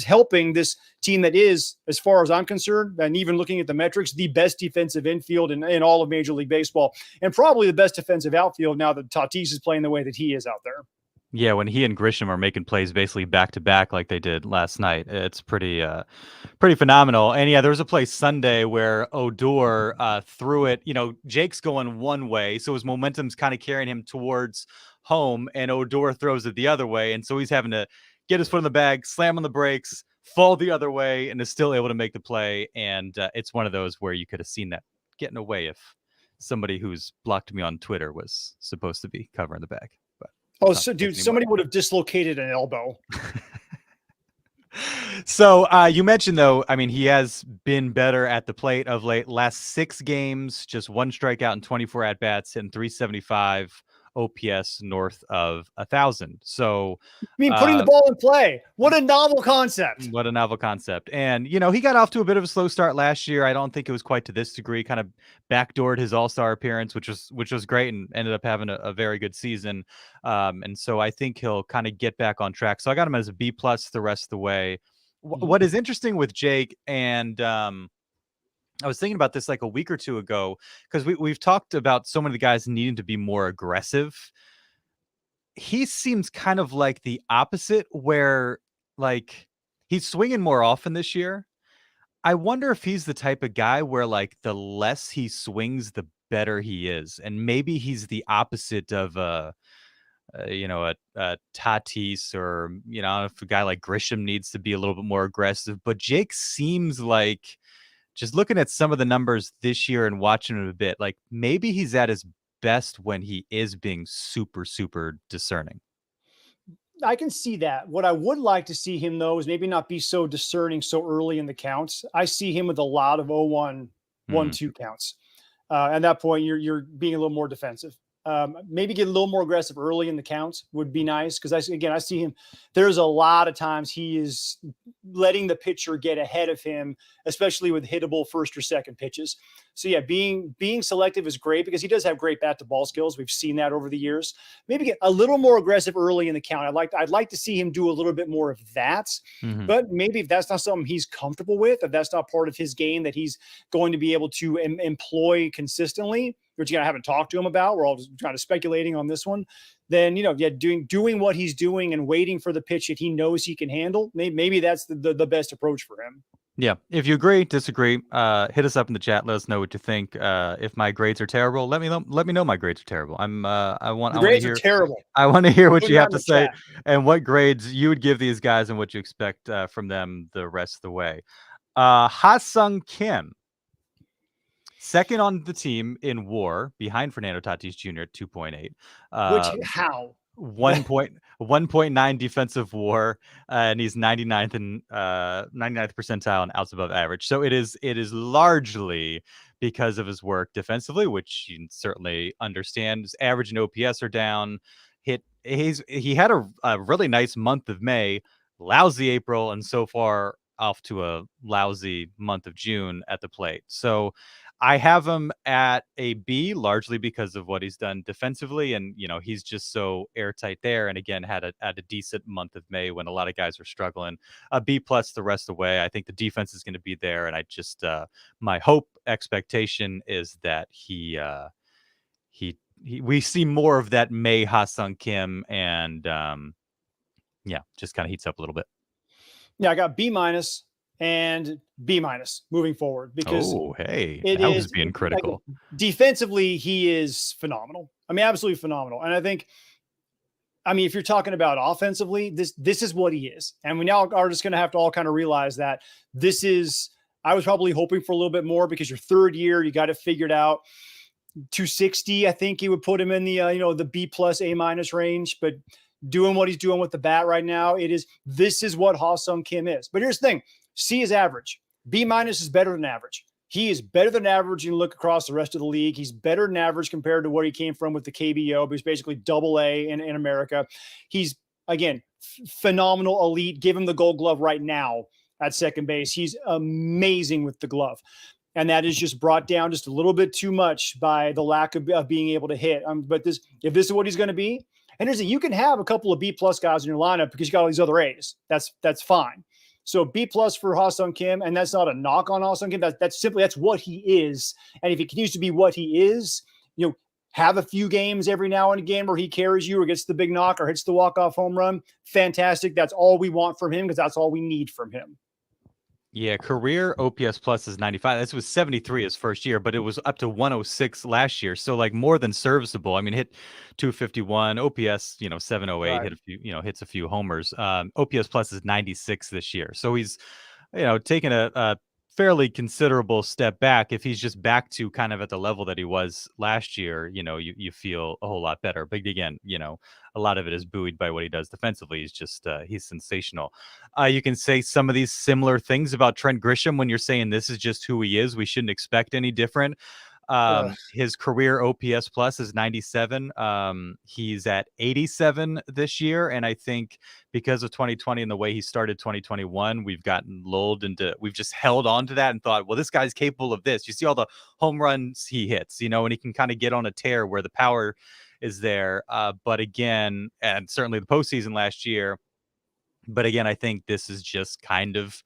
helping this team that is, as far as I'm concerned, and even looking at the metrics, the best defensive infield in all of Major League Baseball, and probably the best defensive outfield now that Tatis is playing the way that he is out there. Yeah, when he and Grisham are making plays basically back to back like they did last night, it's pretty phenomenal. And yeah, there was a play Sunday where Odor threw it. Jake's going one way, so his momentum's kind of carrying him towards home, and Odor throws it the other way, and so he's having to get his foot in the bag, slam on the brakes, fall the other way, and is still able to make the play. And it's one of those where you could have seen that getting away if somebody who's blocked me on Twitter was supposed to be covering the bag. Oh, so dude, somebody would have dislocated an elbow. So you mentioned, though, I mean, he has been better at the plate of late. Last 6 games, just 1 strikeout and 24 at-bats, hitting .375 OPS north of 1,000. So putting the ball in play. What a novel concept. What a novel concept. And, he got off to a bit of a slow start last year. I don't think it was quite to this degree, kind of backdoored his all-star appearance, which was great, and ended up having a very good season. And so I think he'll kind of get back on track. So I got him as a B+ the rest of the way. What is interesting with Jake, and I was thinking about this like a week or two ago, because we've talked about so many of the guys needing to be more aggressive. He seems kind of like the opposite, where like he's swinging more often this year. I wonder if he's the type of guy where like the less he swings, the better he is. And maybe he's the opposite of a Tatis, or, I don't know if a guy like Grisham needs to be a little bit more aggressive, but Jake seems like, just looking at some of the numbers this year and watching him a bit, like maybe he's at his best when he is being super, super discerning. I can see that. What I would like to see him, though, is maybe not be so discerning so early in the counts. I see him with a lot of 0-1, 1-2 counts. At that point, you're being a little more defensive. Maybe get a little more aggressive early in the counts would be nice. Cause I see him. There's a lot of times he is letting the pitcher get ahead of him, especially with hittable first or second pitches. So yeah, being selective is great because he does have great bat to ball skills. We've seen that over the years. Maybe get a little more aggressive early in the count. I'd like to see him do a little bit more of that, but maybe if that's not something he's comfortable with, if that's not part of his game that he's going to be able to employ consistently, which I haven't talked to him about, we're all just kind of speculating on this one, then, doing what he's doing and waiting for the pitch that he knows he can handle, maybe that's the best approach for him. Yeah. If you agree, disagree, hit us up in the chat. Let us know what you think. If my grades are terrible, let me know my grades are terrible. I want to hear terrible. I want to hear what you have to say chat. and what grades you would give these guys and what you expect from them the rest of the way. Ha-Seong Kim, second on the team in WAR behind Fernando Tatis Jr. at 2.8. How? 1.9 defensive WAR, and he's 99th and 99th percentile and outs above average. So it is largely because of his work defensively, which you can certainly understand. His average and OPS are down. He had a really nice month of May, lousy April, and so far off to a lousy month of June at the plate. So I have him at a B, largely because of what he's done defensively, and he's just so airtight there. And again, had a decent month of May when a lot of guys were struggling. A B plus the rest of the way. I think the defense is going to be there, and I just my expectation is that we see more of that May Ha-Seong Kim, and just kind of heats up a little bit. Yeah, I got B- and B- moving forward because that was being critical. Defensively, he is phenomenal. I mean, absolutely phenomenal. And I think, if you're talking about offensively, this is what he is. And we now are just going to have to all kind of realize that this is, I was probably hoping for a little bit more because your third year, you got it figured out. 260, I think he would put him in the, the B+ A- range, but doing what he's doing with the bat right now, this is what Ha-Seong Kim is. But here's the thing. C is average. B- is better than average. He is better than average. You look across the rest of the league. He's better than average compared to what he came from with the KBO, but he's basically AA in America. He's, again, phenomenal, elite. Give him the Gold Glove right now at second base. He's amazing with the glove. And that is just brought down just a little bit too much by the lack of being able to hit. But if this is what he's going to be, and you can have a couple of B+ guys in your lineup because you got all these other A's. That's fine. So B+ for Ha-Seong Kim, and that's not a knock on Ha-Seong Kim. That's what he is. And if he continues to be what he is, have a few games every now and again where he carries you or gets the big knock or hits the walk-off home run. Fantastic. That's all we want from him because that's all we need from him. Yeah, career OPS plus is 95. This was 73 his first year, but it was up to 106 last year. So more than serviceable. I mean, hit 251, OPS, 708, right. Hit a few, hits a few homers. OPS plus is 96 this year. So he's, taken a fairly considerable step back. If he's just back to kind of at the level that he was last year, you feel a whole lot better. But again, a lot of it is buoyed by what he does defensively. He's just he's sensational. You can say some of these similar things about Trent Grisham when you're saying this is just who he is. We shouldn't expect any different. His career OPS plus is 97. He's at 87 this year. And I think because of 2020 and the way he started 2021, we've just held on to that and thought, well, this guy's capable of this. You see all the home runs he hits, and he can kind of get on a tear where the power is there. But again, and certainly the postseason last year, but again, I think this is just kind of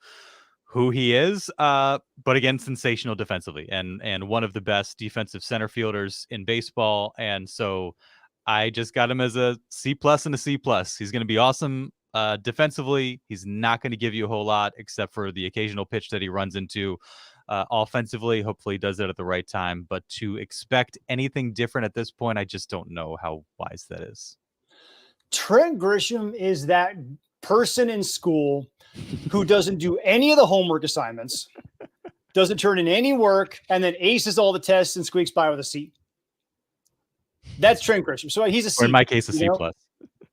who he is, but again, sensational defensively and one of the best defensive center fielders in baseball. And so I just got him as a C+ and a C+. He's going to be awesome defensively. He's not going to give you a whole lot except for the occasional pitch that he runs into. Offensively, hopefully he does that at the right time. But to expect anything different at this point, I just don't know how wise that is. Trent Grisham is that person in school who doesn't do any of the homework assignments, doesn't turn in any work, and then aces all the tests and squeaks by with a C. That's Trent Grisham. So he's a C. Or in my case, a C+.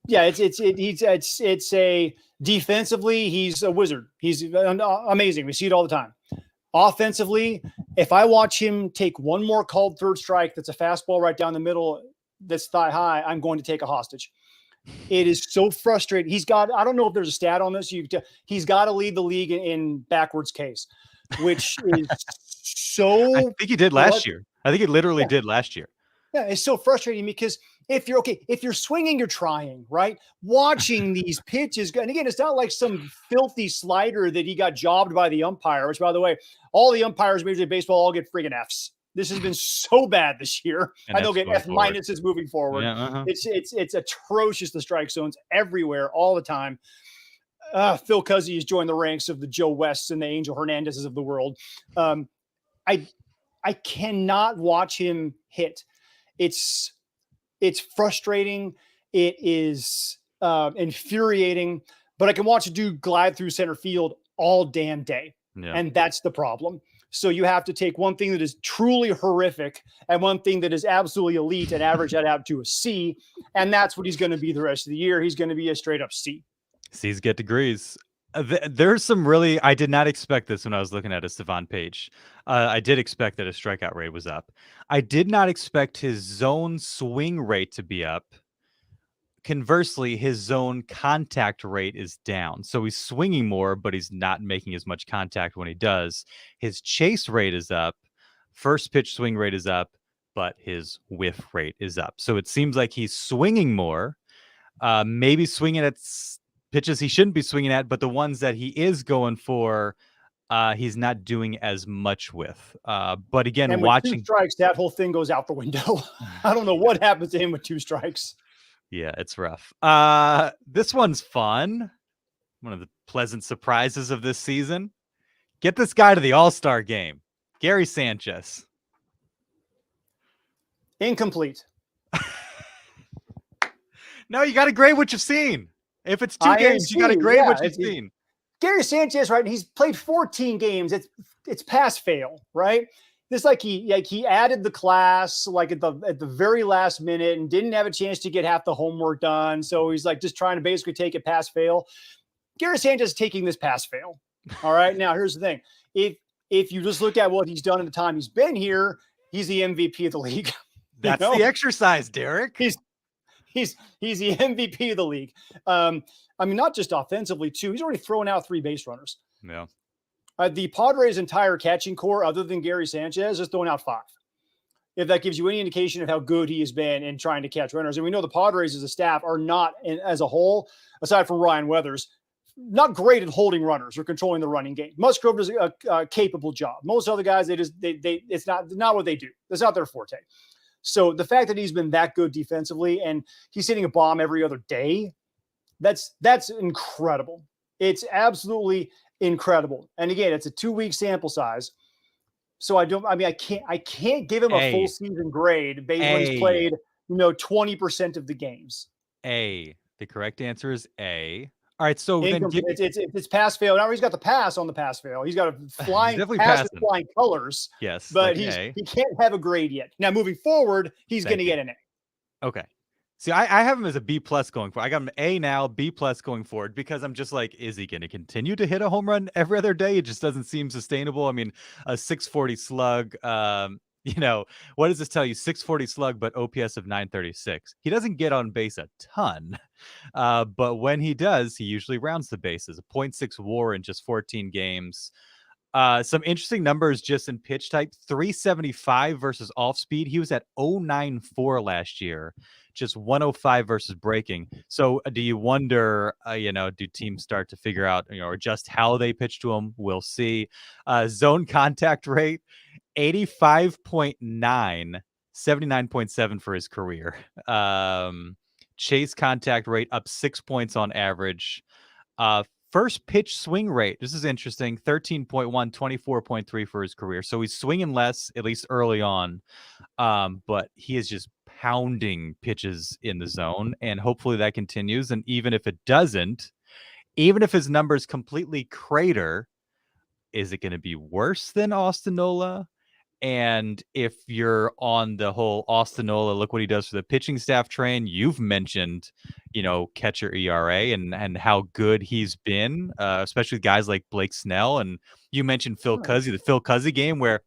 Yeah, it's a defensively, he's a wizard. He's amazing. We see it all the time. Offensively, if I watch him take one more called third strike that's a fastball right down the middle, that's thigh high, I'm going to take a hostage. It is so frustrating. I don't know if there's a stat on this. He's got to lead the league in backwards case, which is so. I think he did last year. I think he literally did last year. Yeah, it's so frustrating because if you're swinging, you're trying, right? Watching these pitches, and again, it's not like some filthy slider that he got jobbed by the umpire, which, by the way, all the umpires in Major League Baseball all get friggin' Fs. This has been so bad this year. And they'll get F minuses moving forward. Yeah, It's atrocious, the strike zones everywhere, all the time. Phil Cuzzy has joined the ranks of the Joe Wests and the Angel Hernandezes of the world. I cannot watch him hit. It's frustrating. It is infuriating, but I can watch a dude glide through center field all damn day. Yeah. And that's the problem. So you have to take one thing that is truly horrific and one thing that is absolutely elite and average that out to a C. And that's what he's going to be the rest of the year. He's going to be a straight up C. C's get degrees. There's some really, I did not expect this when I was looking at his Savant page. I did expect that his strikeout rate was up. I did not expect his zone swing rate to be up. Conversely, his zone contact rate is down. So he's swinging more, but he's not making as much contact when he does. His chase rate is up. First pitch swing rate is up, but his whiff rate is up. So it seems like he's swinging more, maybe swinging at pitches he shouldn't be swinging at, but the ones that he is going for, he's not doing as much with. But again, and with watching 2 strikes, that whole thing goes out the window. I don't know what happens to him with 2 strikes. Yeah, it's rough. This one's fun. One of the pleasant surprises of this season. Get this guy to the All-Star game. Gary Sanchez. Incomplete. No, you got to grade what you've seen. If it's 2 games, you got to grade what you've seen. Gary Sanchez, right? He's played 14 games. It's pass fail, right? This he added the class like at the very last minute and didn't have a chance to get half the homework done. So he's like just trying to basically take it pass fail. Gary Sanchez is taking this pass fail. All right. Now here's the thing. If you just look at what he's done in the time he's been here, he's the MVP of the league. That's the exercise, Derek. He's the MVP of the league. I mean, not just offensively too. He's already thrown out 3 base runners. Yeah. The Padres' entire catching core, other than Gary Sanchez, is throwing out 5. If that gives you any indication of how good he has been in trying to catch runners. And we know the Padres as a staff are not, as a whole, aside from Ryan Weathers, not great at holding runners or controlling the running game. Musgrove does a capable job. Most other guys, it's not what they do. That's not their forte. So the fact that he's been that good defensively and he's hitting a bomb every other day, that's incredible. It's absolutely incredible. And again, it's a 2-week sample size. So I can't give him a full season grade based on he's played, 20% of the games. The correct answer is A. All right, so then it's pass fail. Now he's got the pass on the pass fail. He's got a flying pass with flying colors. Yes, but he can't have a grade yet. Now moving forward, he's going to get an A. Okay. See, I have him as a B+ going forward. I got him A now, B+ going forward because I'm just like, is he going to continue to hit a home run every other day? It just doesn't seem sustainable. I mean, a 640 slug. What does this tell you? 640 slug, but OPS of 936. He doesn't get on base a ton, but when he does, he usually rounds the bases. A 0.6 WAR in just 14 games. Some interesting numbers just in pitch type. 375 versus off speed. He was at 094 last year. Just 105 versus breaking. So do you wonder, do teams start to figure out, or just how they pitch to him? We'll see. Zone contact rate, 85.9, 79.7 for his career. Chase contact rate up 6 points on average. First pitch swing rate. This is interesting. 13.1, 24.3 for his career. So he's swinging less, at least early on. But he is just pounding pitches in the zone. And hopefully that continues. And even if it doesn't, even if his numbers completely crater, is it going to be worse than Austin Nola? And if you're on the whole Austin Nola, look what he does for the pitching staff train. You've mentioned, catcher ERA and how good he's been, especially guys like Blake Snell. And you mentioned Phil Cuzzy, the Phil Cuzzy game where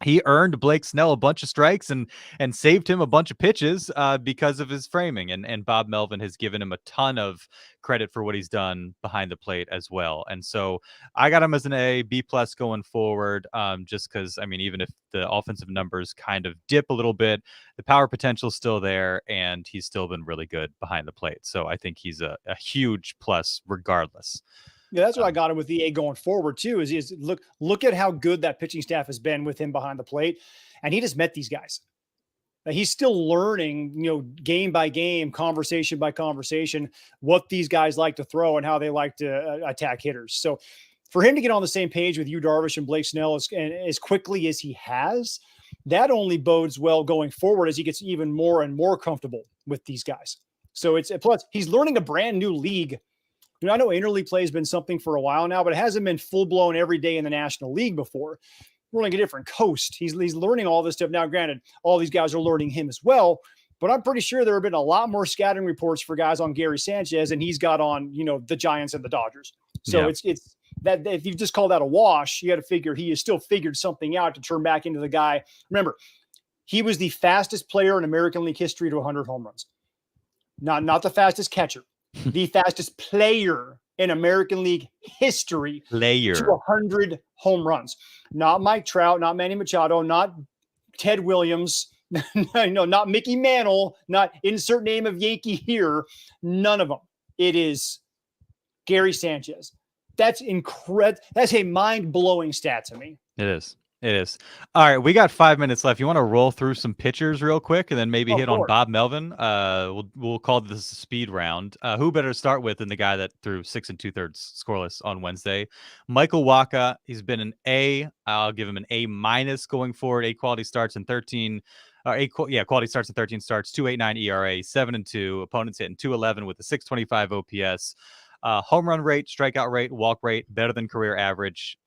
he earned Blake Snell a bunch of strikes and saved him a bunch of pitches because of his framing. And Bob Melvin has given him a ton of credit for what he's done behind the plate as well. And so I got him as an A, B plus going forward, just because, I mean, even if the offensive numbers kind of dip a little bit, the power potential is still there, and he's still been really good behind the plate. So I think he's a huge plus regardless. Yeah, that's what I got him with the A going forward too. Is look at how good that pitching staff has been with him behind the plate, and he just met these guys. He's still learning, game by game, conversation by conversation, what these guys like to throw and how they like to attack hitters. So, for him to get on the same page with Yu Darvish and Blake Snell as quickly as he has, that only bodes well going forward as he gets even more and more comfortable with these guys. So plus he's learning a brand new league. I know interleague play has been something for a while now, but it hasn't been full blown every day in the National League before. We're on a different coast. He's learning all this stuff. Now, granted, all these guys are learning him as well, but I'm pretty sure there have been a lot more scouting reports for guys on Gary Sanchez and he's got on, the Giants and the Dodgers. So it's that if you just call that a wash, you got to figure he has still figured something out to turn back into the guy. Remember, he was the fastest player in American League history to 100 home runs. Not the fastest catcher. The fastest player in American League history to 100 home runs. Not Mike Trout, not Manny Machado, not Ted Williams, no, not Mickey Mantle, not insert name of Yankee here. None of them. It is Gary Sanchez. That's incredible. That's a mind-blowing stat to me. It is. It is. All right, we got 5 minutes left. You want to roll through some pitchers real quick and then maybe hit on Bob Melvin? We'll call this a speed round. Who better to start with than the guy that threw 6 2/3 scoreless on Wednesday? Michael Wacha. He's been an A. I'll give him an A minus going forward. 8 quality starts in 13. Quality starts in 13 starts. 2.89 ERA. 7-2. Opponents hitting 211 with a 625 OPS. Home run rate, strikeout rate, walk rate better than career average.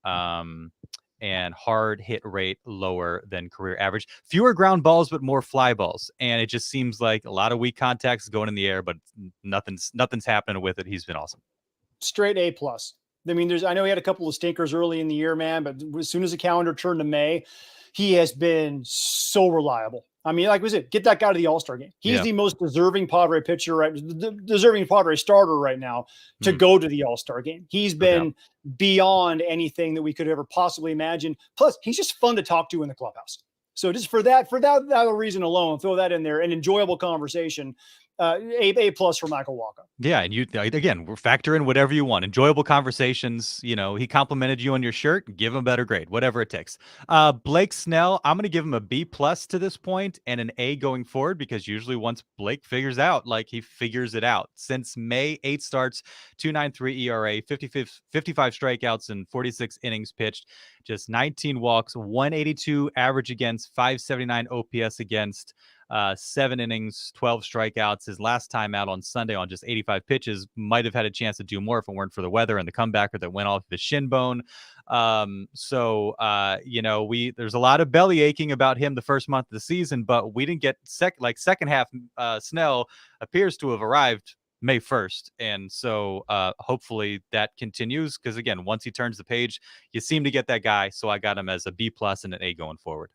And hard hit rate lower than career average. Fewer ground balls, but more fly balls. And it just seems like a lot of weak contacts going in the air, but nothing's happening with it. He's been awesome. Straight A plus. I mean, I know he had a couple of stinkers early in the year, man, but as soon as the calendar turned to May, he has been so reliable. I mean, like we said, get that guy to the All-Star game. He's the most deserving Padre pitcher, right? Deserving Padre starter right now to go to the All-Star game. He's been beyond anything that we could ever possibly imagine. Plus, he's just fun to talk to in the clubhouse. So just for that reason alone, throw that in there. An enjoyable conversation. A plus for Michael Wacha. Yeah, and you again, factor in whatever you want. Enjoyable conversations. He complimented you on your shirt. Give him a better grade, whatever it takes. Blake Snell, I'm going to give him a B plus to this point and an A going forward because usually once Blake figures out, like he figures it out. Since May, 8 starts, 2.93 ERA, 55 strikeouts and 46 innings pitched, just 19 walks, 182 average against, 579 OPS against. 7 innings, 12 strikeouts. His last time out on Sunday on just 85 pitches might have had a chance to do more if it weren't for the weather and the comebacker that went off his shin bone. There's a lot of belly aching about him the first month of the season, but we didn't get second half. Snell appears to have arrived May 1st. And so hopefully that continues because again, once he turns the page, you seem to get that guy. So I got him as a B plus and an A going forward.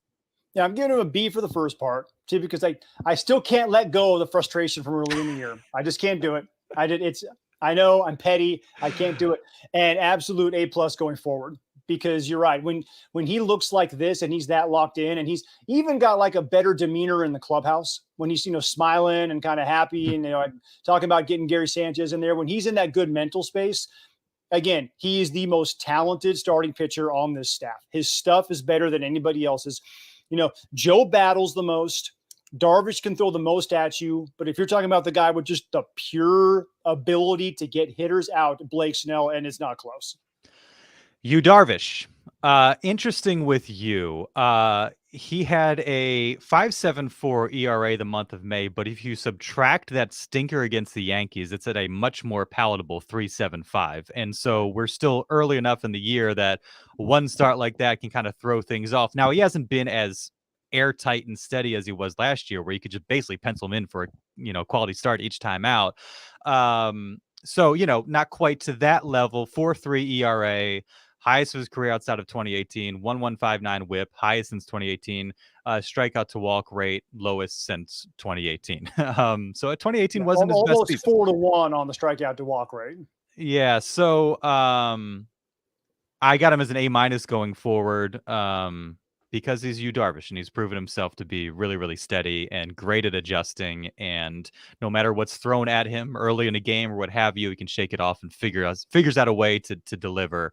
Yeah, I'm giving him a B for the first part, too, because I still can't let go of the frustration from early in the year. I just can't do it. I know I'm petty. I can't do it. And absolute A plus going forward, because you're right. When he looks like this and he's that locked in, and he's even got like a better demeanor in the clubhouse when he's smiling and kind of happy and talking about getting Gary Sanchez in there. When he's in that good mental space, again, he is the most talented starting pitcher on this staff. His stuff is better than anybody else's. Joe battles the most. Darvish can throw the most at you. But if you're talking about the guy with just the pure ability to get hitters out, Blake Snell, and it's not close. Yu Darvish. Interesting with you. He had a 5.74 ERA the month of May, but if you subtract that stinker against the Yankees, it's at a much more palatable 3.75. And so we're still early enough in the year that one start like that can kind of throw things off. Now, he hasn't been as airtight and steady as he was last year, where you could just basically pencil him in for a quality start each time out. So, not quite to that level. 4.3 ERA. highest of his career outside of 2018, 1.159 whip, highest since 2018, strikeout to walk rate, lowest since 2018. So 2018 wasn't his best almost season. 4-1 on the strikeout to walk rate. Yeah, so I got him as an A- going forward because he's Yu Darvish and he's proven himself to be really, really steady and great at adjusting. And no matter what's thrown at him early in a game or what have you, he can shake it off and figures out a way to deliver.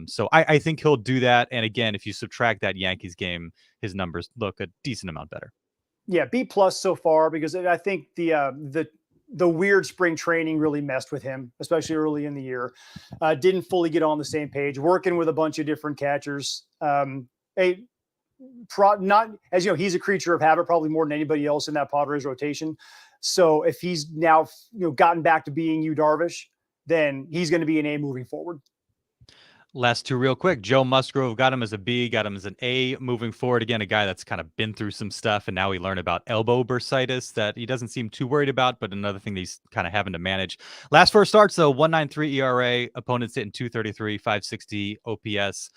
So I think he'll do that. And again, if you subtract that Yankees game, his numbers look a decent amount better. Yeah, B+ so far, because I think the weird spring training really messed with him, especially early in the year. Didn't fully get on the same page, working with a bunch of different catchers. Not, as you know, he's a creature of habit, probably more than anybody else in that Padres rotation. So if he's now gotten back to being Yu Darvish, then he's going to be an A moving forward. Last two real quick. Joe Musgrove got him as a B, got him as an A moving forward. Again, a guy that's kind of been through some stuff, and now we learn about elbow bursitis that he doesn't seem too worried about, but another thing that he's kind of having to manage. Last four starts, though, 1.93 ERA, opponents hitting 233, 560 OPS.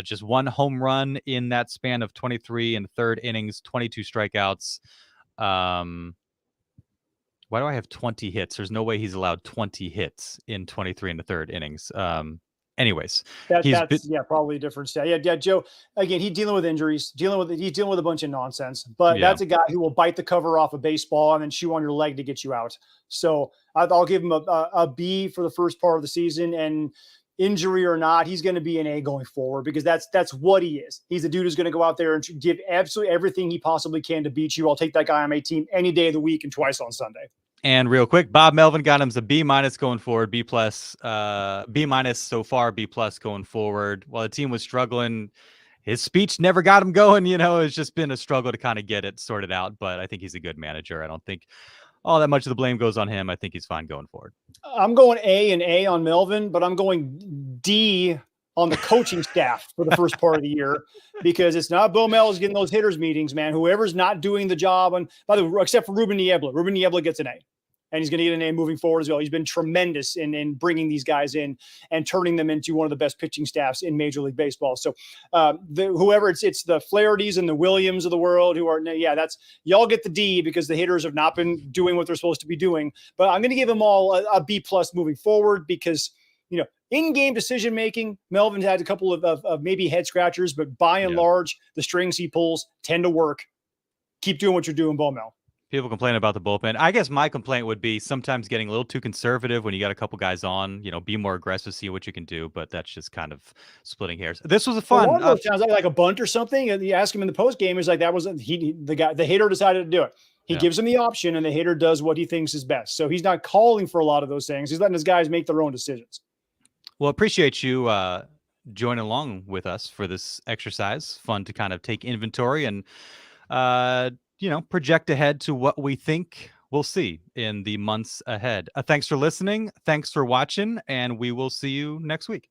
Just one home run in that span of 23 and third innings, 22 strikeouts. Why do I have 20 hits? There's no way he's allowed 20 hits in 23 and the third innings. Anyways, that's probably a different stat. Yeah, Joe. Again, he's dealing with injuries, he's dealing with a bunch of nonsense. But that's a guy who will bite the cover off a baseball and then chew on your leg to get you out. So I'll give him a B for the first part of the season, and injury or not, he's going to be an A going forward, because that's what he is. He's a dude who's going to go out there and give absolutely everything he possibly can to beat you. I'll take that guy on my team any day of the week and twice on Sunday. And real quick, Bob Melvin got him as a B- going forward, B+, B- so far, B+ going forward. While the team was struggling, his speech never got him going. It's just been a struggle to kind of get it sorted out, but I think he's a good manager. I don't think all that much of the blame goes on him. I think he's fine going forward. I'm going A and A on Melvin, but I'm going D on the coaching staff for the first part of the year, because it's not Bo Mel's getting those hitters meetings, man. Whoever's not doing the job, and by the way, except for Ruben Niebla gets an A, and he's going to get an A moving forward as well. He's been tremendous in bringing these guys in and turning them into one of the best pitching staffs in Major League Baseball. So whoever it's the Flahertys and the Williams of the world who are, that's, y'all get the D because the hitters have not been doing what they're supposed to be doing. But I'm going to give them all a B+ moving forward, because in-game decision-making, Melvin's had a couple of maybe head scratchers, but by and large, the strings he pulls tend to work. Keep doing what you're doing, Bo Mel. People complain about the bullpen. I guess my complaint would be sometimes getting a little too conservative when you got a couple guys on. Be more aggressive, see what you can do, but that's just kind of splitting hairs. This was a fun. Sounds like a bunt or something. And you ask him in the post game, he's like, that wasn't the hitter decided to do it. He gives him the option, and the hitter does what he thinks is best. So he's not calling for a lot of those things. He's letting his guys make their own decisions. Well, appreciate you joining along with us for this exercise. Fun to kind of take inventory and, project ahead to what we think we'll see in the months ahead. Thanks for listening. Thanks for watching, and we will see you next week.